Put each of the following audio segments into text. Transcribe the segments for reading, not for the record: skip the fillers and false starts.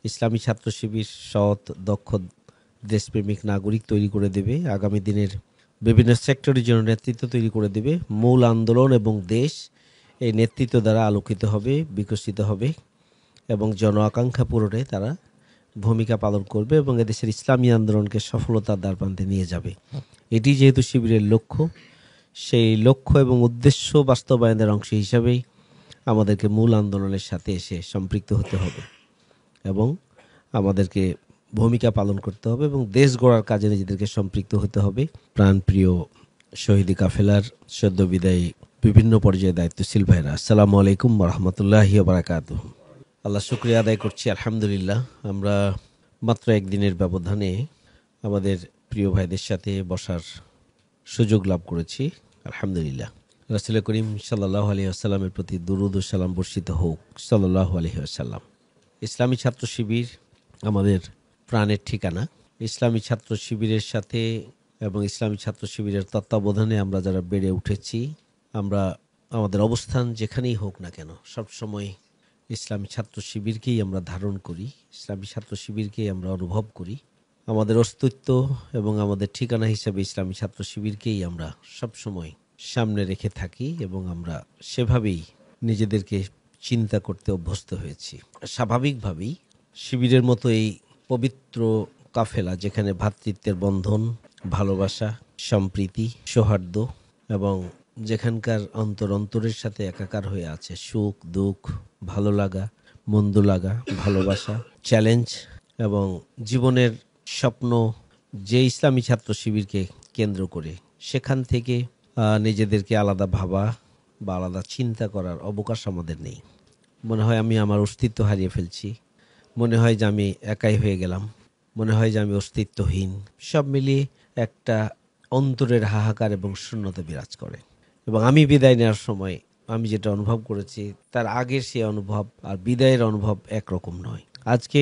ইসলামী ছাত্র শিবির সৎ, দক্ষ, দেশপ্রেমিক নাগরিক তৈরি করে দেবে। আগামী দিনের বিভিন্ন সেক্টরের জন্য নেতৃত্ব তৈরি করে দেবে। মূল আন্দোলন এবং দেশ এই নেতৃত্ব দ্বারা আলোকিত হবে, বিকশিত হবে এবং জন আকাঙ্ক্ষা পূরণে তারা ভূমিকা পালন করবে এবং এদেশের ইসলামী আন্দোলনকে সফলতার দ্বারপ্রান্তে নিয়ে যাবে। এটি যেহেতু শিবিরের লক্ষ্য, সেই লক্ষ্য এবং উদ্দেশ্য বাস্তবায়নের অংশ হিসাবেই আমাদেরকে মূল আন্দোলনের সাথে এসে সম্পৃক্ত হতে হবে এবং আমাদেরকে ভূমিকা পালন করতে হবে এবং দেশ গড়ার কাজে নিজেদেরকে সম্পৃক্ত হতে হবে। প্রাণপ্রিয় শহীদি কাফেলার সদ্য বিদায়ী বিভিন্ন পর্যায়ে দায়িত্বশীল ভাইরা, আসসালামু আলাইকুম রহমতুল্লাহি ওয়া বারাকাতুহু। আল্লাহ শুকরিয়া আদায় করছি, আলহামদুলিল্লাহ আমরা মাত্র একদিনের ব্যবধানে আমাদের প্রিয় ভাইদের সাথে বসার সুযোগ লাভ করেছি। আলহামদুলিল্লাহ। রাসূল করিম সাল্লাল্লাহু আলাইহি ওয়াসাল্লামের প্রতি দুরূদ ও সালাম বর্ষিত হোক, সাল্লাল্লাহু আলাইহি ওয়াসাল্লাম। ইসলামী ছাত্র শিবির আমাদের প্রাণের ঠিকানা। ইসলামী ছাত্র শিবিরের সাথে এবং ইসলামী ছাত্র শিবিরের তত্ত্বাবধানে আমরা যারা বেড়ে উঠেছি, আমরা আমাদের অবস্থান যেখানেই হোক না কেন সবসময় ইসলামী ছাত্র শিবিরকেই আমরা ধারণ করি, ইসলামী ছাত্র শিবিরকেই আমরা অনুভব করি। আমাদের অস্তিত্ব এবং আমাদের ঠিকানা হিসেবে ইসলামী ছাত্র শিবিরকেই আমরা সবসময় সামনে রেখে থাকি এবং আমরা সেভাবেই নিজেদেরকে চিন্তা করতে অভ্যস্ত হয়েছি। স্বাভাবিকভাবেই শিবিরের মতো এই পবিত্র কাফেলা, যেখানে ভ্রাতৃত্বের বন্ধন, ভালোবাসা, সম্প্রীতি, সৌহার্দ্য এবং যেখানকার অন্তরের সাথে একাকার হয়ে আছে সুখ, দুঃখ, ভালো লাগা, মন্দ লাগা, ভালোবাসা, চ্যালেঞ্জ এবং জীবনের স্বপ্ন, যে ইসলামী ছাত্র শিবিরকে কেন্দ্র করে সেখান থেকে নিজেদেরকে আলাদা ভাবা বা আলাদা চিন্তা করার অবকাশ আমাদের নেই। মনে হয় আমি আমার অস্তিত্ব হারিয়ে ফেলছি, মনে হয় যে আমি একাই হয়ে গেলাম, মনে হয় যে আমি অস্তিত্বহীন। সব মিলিয়ে একটা অন্তরের হাহাকার এবং শূন্যতা বিরাজ করে এবং আমি বিদায় নেওয়ার সময় আমি যেটা অনুভব করেছি তার আগের সেই অনুভব আর বিদায়ের অনুভব একরকম নয়। আজকে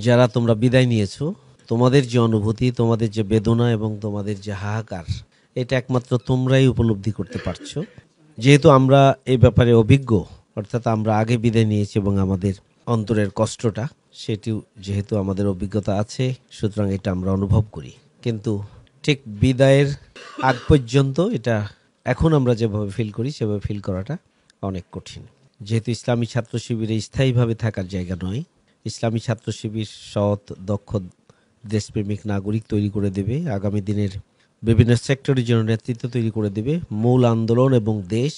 যারা তোমরা বিদায় নিয়েছো, তোমাদের যে অনুভূতি, তোমাদের যে বেদনা এবং তোমাদের যে হাহাকার, এটা একমাত্র তোমরাই উপলব্ধি করতে পারছো। যেহেতু আমরা এই ব্যাপারে অভিজ্ঞ, অর্থাৎ আমরা আগে বিদায় নিয়েছি এবং আমাদের অন্তরের কষ্টটা সেটিও যেহেতু আমাদের অভিজ্ঞতা আছে, সুতরাং এটা আমরা অনুভব করি। কিন্তু ঠিক বিদায়ের আগ পর্যন্ত এটা এখন আমরা যেভাবে ফিল করি সেভাবে ফিল করাটা অনেক কঠিন। যেহেতু ইসলামী ছাত্র শিবিরে স্থায়ীভাবে থাকার জায়গা নয়, ইসলামী ছাত্র শিবির সৎ, দক্ষ, দেশপ্রেমিক নাগরিক তৈরি করে দেবে। আগামী দিনের বিভিন্ন সেক্টরের জন্য নেতৃত্ব তৈরি করে দেবে। মূল আন্দোলন এবং দেশ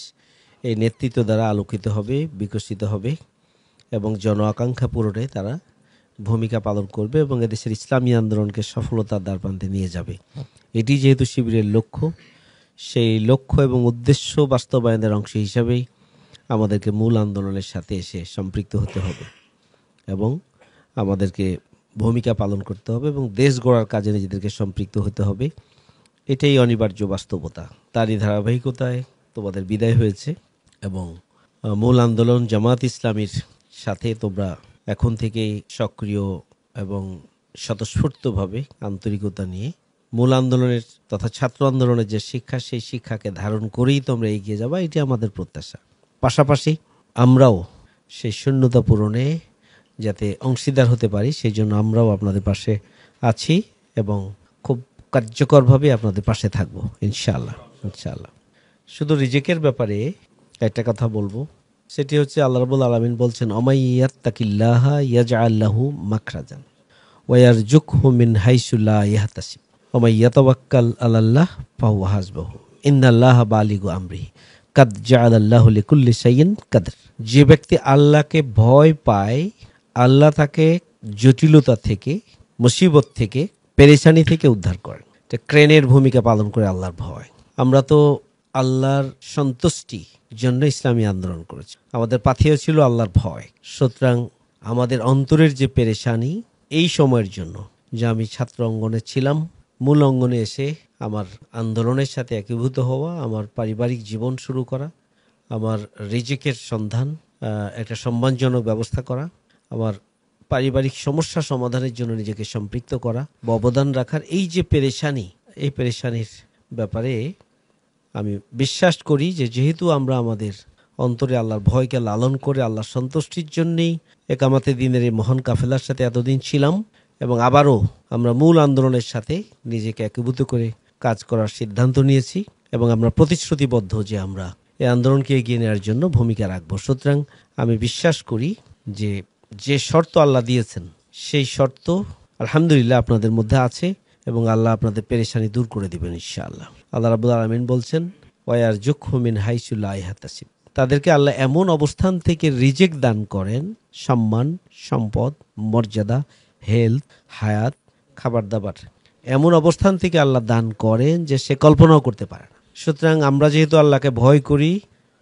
এই নেতৃত্ব দ্বারা আলোকিত হবে, বিকশিত হবে এবং জন আকাঙ্ক্ষা পূরণে তারা ভূমিকা পালন করবে এবং এদেশের ইসলামী আন্দোলনকে সফলতার দ্বারপ্রান্তে নিয়ে যাবে। এটি যেহেতু শিবিরের লক্ষ্য, সেই লক্ষ্য এবং উদ্দেশ্য বাস্তবায়নের অংশ হিসাবেই আমাদেরকে মূল আন্দোলনের সাথে এসে সম্পৃক্ত হতে হবে এবং আমাদেরকে ভূমিকা পালন করতে হবে এবং দেশ গড়ার কাজে নিজেদেরকে সম্পৃক্ত হতে হবে। এটাই অনিবার্য বাস্তবতা। তারই ধারাবাহিকতায় তোমাদের বিদায় হয়েছে এবং মূল আন্দোলন জামাত ইসলামীর সাথে তোমরা এখন থেকেই সক্রিয় এবং স্বতঃস্ফূর্তভাবে আন্তরিকতা নিয়ে মূল আন্দোলনের তথা ছাত্র আন্দোলনের যে শিক্ষা, সেই শিক্ষাকে ধারণ করেই তোমরা এগিয়ে যাবা, এটি আমাদের প্রত্যাশা। পাশাপাশি আমরাও সেই শূন্যতা পূরণে যাতে অংশীদার হতে পারি, সেই জন্য আমরাও আপনাদের পাশে আছি এবং খুব কার্যকরভাবে আপনাদের পাশে থাকবো ইনশাআল্লাহ। ইনশাআল্লাহ। শুধু রিজেকের ব্যাপারে একটা কথা বলবো, সেটি হচ্ছে আল্লাহ রাব্বুল আলামিন বলছেন, অমাইয়াত্তাকিল্লাহা ইয়াজআল লাহু মাখরাজান ওয়া ইয়ারযুকহু মিন হাইসু লা ইয়াহতাসিব ওয়া মাইয়াতাওয়াক্কাল আলাল্লাহ ফাহুয়া হাসবুহু ইন্নাল্লাহা বালিগু আমরিহি কাদ জাআলাল্লাহু লিকুল্লি শাইইন কাদর। যে ব্যক্তি আল্লাহকে ভয় পায়, আল্লাহ তাকে জটিলতা থেকে, মুসিবত থেকে, পেরেশানি থেকে উদ্ধার করেন। এটা ক্রেনের ভূমিকা পালন করে আল্লাহর ভয়। আমরা তো আল্লাহর সন্তুষ্টি জন্য ইসলামী আন্দোলন করেছি, আমাদের পাথেয় ছিল আল্লাহর ভয়। সুতরাং আমাদের অন্তরের যে পেরেশানি, এই সময়ের জন্য যে আমি ছাত্র অঙ্গনে ছিলাম, মূল অঙ্গনে এসে আমার আন্দোলনের সাথে একীভূত হওয়া, আমার পারিবারিক জীবন শুরু করা, আমার রিজিকের সন্ধান, একটা সম্মানজনক ব্যবস্থা করা, আমার পারিবারিক সমস্যা সমাধানের জন্য নিজেকে সম্পৃক্ত করা বা অবদান রাখার এই যে পেরেশানি, এই পেরেশানির ব্যাপারে আমি বিশ্বাস করি যে যেহেতু আমরা আমাদের অন্তরে আল্লাহর ভয়কে লালন করে আল্লাহর সন্তুষ্টির জন্যেই একামাতে দিনের এই মহান কাফেলার সাথে এতদিন ছিলাম এবং আবারও আমরা মূল আন্দোলনের সাথে নিজেকে একীভূত করে কাজ করার সিদ্ধান্ত নিয়েছি এবং আমরা প্রতিশ্রুতিবদ্ধ যে আমরা এই আন্দোলনকে এগিয়ে নেওয়ার জন্য ভূমিকা রাখব। সুতরাং আমি বিশ্বাস করি যে যে শর্ত আল্লাহ দিয়েছেন সেই শর্ত আলহামদুলিল্লাহ আপনাদের মধ্যে আছে এবং আল্লাহ আপনাদের পেরেশানি দূর করে দিবেন ইনশাআল্লাহ। আল্লাহ রাব্বুল আলামিন বলছেন ওয়ারযুকহু মিন হাইসু লা ইয়াহতাসিব, তাদেরকে আল্লাহ এমন অবস্থান থেকে রিজিক দান করেন, সম্মান, সম্পদ, মর্যাদা, হেলথ, হায়াত, খাবার দাবার, এমন অবস্থান থেকে আল্লাহ দান করেন যে সে কল্পনাও করতে পারে না। সুতরাং আমরা যেহেতু আল্লাহকে ভয় করি,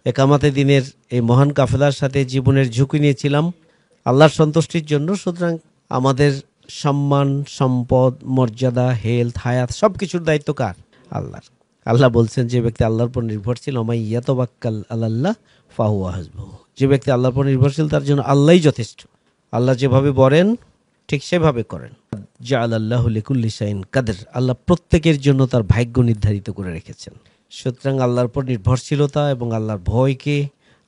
একামাতে দিনের এই মহান কাফেলার সাথে জীবনের ঝুঁকি নিয়েছিলাম আল্লাহর সন্তুষ্টির জন্য, সুতরাং আমাদের সম্মান, সম্পদ, মর্যাদা, হেলথ, হায়াত সবকিছুর দায়িত্ব কার? আল্লাহর। আল্লাহ বলছেন যে ব্যক্তি আল্লাহর উপর নির্ভরশীল ওমাই ইয়াতাওয়াক্কাল আলাল্লাহ ফাহুয়া হাসবুহু, যে ব্যক্তি আল্লাহর উপর নির্ভরশীল তার জন্য আল্লাহই যথেষ্ট। আল্লাহ যেভাবে বলেন ঠিক সেভাবে করেন। জাআলাল্লাহু লিকুল্লি শাইইন কাদর, আল্লাহ প্রত্যেকের জন্য তার ভাগ্য নির্ধারিত করে রেখেছেন। সুতরাং আল্লাহর উপর নির্ভরশীলতা এবং আল্লাহর ভয়কে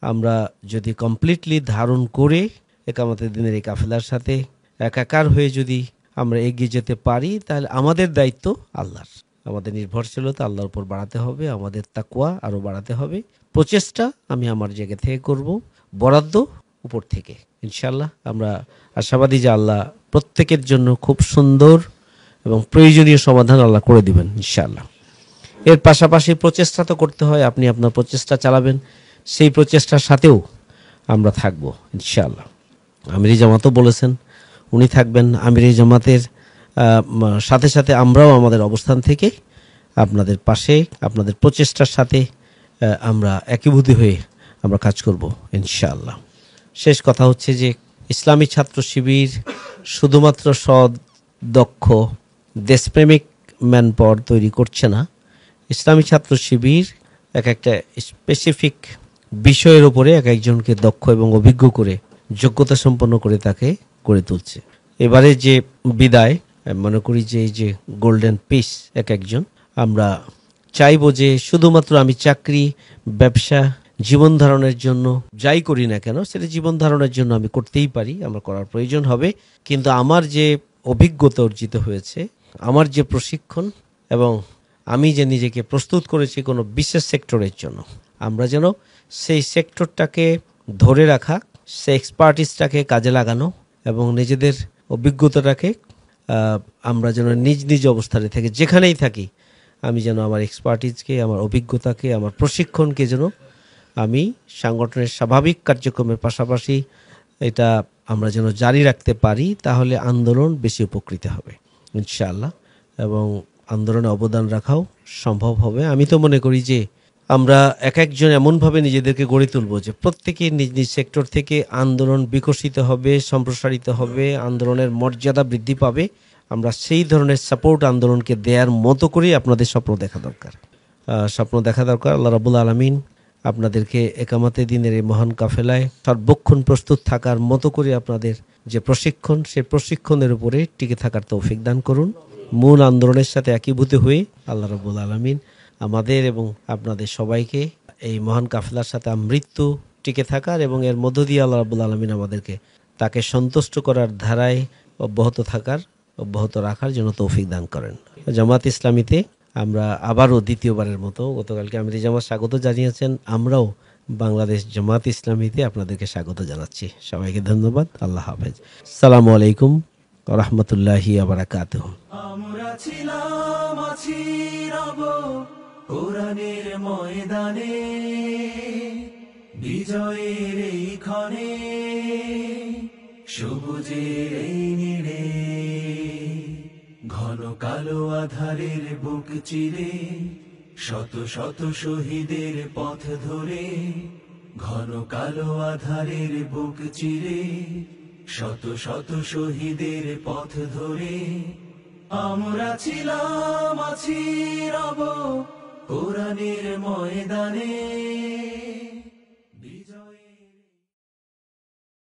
আমরা যদি কমপ্লিটলি ধারণ করে একামতের দিনের এই কাফেলার সাথে একাকার হয়ে যদি আমরা এগিয়ে যেতে পারি তাহলে আমাদের দায়িত্ব আল্লাহর। আমাদের নির্ভরশীলতা আল্লাহর উপর বাড়াতে হবে, আমাদের তাকওয়া আরও বাড়াতে হবে। প্রচেষ্টা আমি আমার জায়গা থেকে করব, বরাদ্দ উপর থেকে। ইনশাআল্লাহ আমরা আশাবাদী যে আল্লাহ প্রত্যেকের জন্য খুব সুন্দর এবং প্রয়োজনীয় সমাধান আল্লাহ করে দিবেন ইনশাআল্লাহ। এর পাশাপাশি প্রচেষ্টা তো করতে হয়, আপনি আপনার প্রচেষ্টা চালাবেন, সেই প্রচেষ্টার সাথেও আমরা থাকব ইনশাআল্লাহ। আমিরি জামাতও বলেছেন উনি থাকবেন, আমিরি জামাতের সাথে সাথে আমরাও আমাদের অবস্থান থেকে আপনাদের পাশে আপনাদের প্রচেষ্টার সাথে আমরা একীভূত হয়ে আমরা কাজ করব ইনশাআল্লাহ। শেষ কথা হচ্ছে যে ইসলামী ছাত্র শিবির শুধুমাত্র সৎ, দক্ষ, দেশপ্রেমিক ম্যানপাওয়ার তৈরি করছে না। ইসলামী ছাত্র শিবির এক একটা স্পেসিফিক বিষয়ের উপরে এক একজনকে দক্ষ এবং অভিজ্ঞ করে যোগ্যতা সম্পন্ন করে তাকে গড়ে তুলছে। এবারে যে বিদায় মনে করি যে এই যে গোল্ডেন পিস এক একজন, আমরা চাইবো যে শুধুমাত্র আমি চাকরি, ব্যবসা, জীবন ধারণের জন্য যাই করি না কেন সেটা জীবন ধারণের জন্য আমি করতেই পারি, আমার করার প্রয়োজন হবে, কিন্তু আমার যে অভিজ্ঞতা অর্জিত হয়েছে, আমার যে প্রশিক্ষণ এবং আমি যে নিজেকে প্রস্তুত করেছি কোনো বিশেষ সেক্টরের জন্য, আমরা যেন সেই সেক্টরটাকে ধরে রাখা, সেই এক্সপার্টিসটাকে কাজে লাগানো এবং নিজেদের অভিজ্ঞতাটাকে আমরা যেন নিজ নিজ অবস্থানে থেকে যেখানেই থাকি আমি যেন আমার এক্সপার্টিসকে, আমার অভিজ্ঞতাকে, আমার প্রশিক্ষণকে যেন আমি সংগঠনের স্বাভাবিক কার্যক্রমের পাশাপাশি এটা আমরা যেন জারি রাখতে পারি, তাহলে আন্দোলন বেশি উপকৃত হবে ইনশাআল্লাহ এবং আন্দোলনে অবদান রাখাও সম্ভব হবে। আমি তো মনে করি যে আমরা এক একজন এমনভাবে নিজেদেরকে গড়ে তুলব যে প্রত্যেকে নিজ নিজ সেক্টর থেকে আন্দোলন বিকশিত হবে, সম্প্রসারিত হবে, আন্দোলনের মর্যাদা বৃদ্ধি পাবে। আমরা সেই ধরনের সাপোর্ট আন্দোলনকে দেওয়ার মতো করেই আপনাদের স্বপ্ন দেখা দরকার। আল্লাহ রাব্বুল আলামিন আপনাদেরকে একামতে দিনের এই মহান কাফেলায় সর্বক্ষণ প্রস্তুত থাকার মতো করে আপনাদের যে প্রশিক্ষণ, সেই প্রশিক্ষণের উপরে টিকে থাকার তৌফিক দান করুন। মূল আন্দোলনের সাথে একীভূত হয়ে আল্লাহ রাব্বুল আলামিন আমাদের এবং আপনাদের সবাইকে এই মহান কাফেলার সাথে আমৃত্যু টিকে থাকার এবং এর মধ্য দিয়ে আল্লাহ রাব্বুল আলামিন আমাদেরকে তাকে সন্তুষ্ট করার ধারায় অব্যাহত রাখার জন্য তৌফিক দান করেন। জামাত ইসলামীতে আমরা আবারও দ্বিতীয়বারের মতো, গতকালকে আমিরি জামাত স্বাগত জানিয়েছেন, আমরাও বাংলাদেশ জামাত ইসলামীতে আপনাদেরকে স্বাগত জানাচ্ছি। সবাইকে ধন্যবাদ। আল্লাহ হাফেজ। আসসালামু আলাইকুম ওয়া রাহমাতুল্লাহি ওয়া বারাকাতুহু। আমরা ছিলাম, আছি, রব কোরআনের ময়দানে, বিজয়ের এই ক্ষণে, সবুজের এই নীড়ে, ঘন কালো আধারের বুক চিরে, শত শত শহীদের পথ ধরে, ঘন কালো আধারের বুক চিরে, শত শত শহীদের পথ ধরে, আমরা ছিলাম, আছি, রব কোরআনের ময়দানে।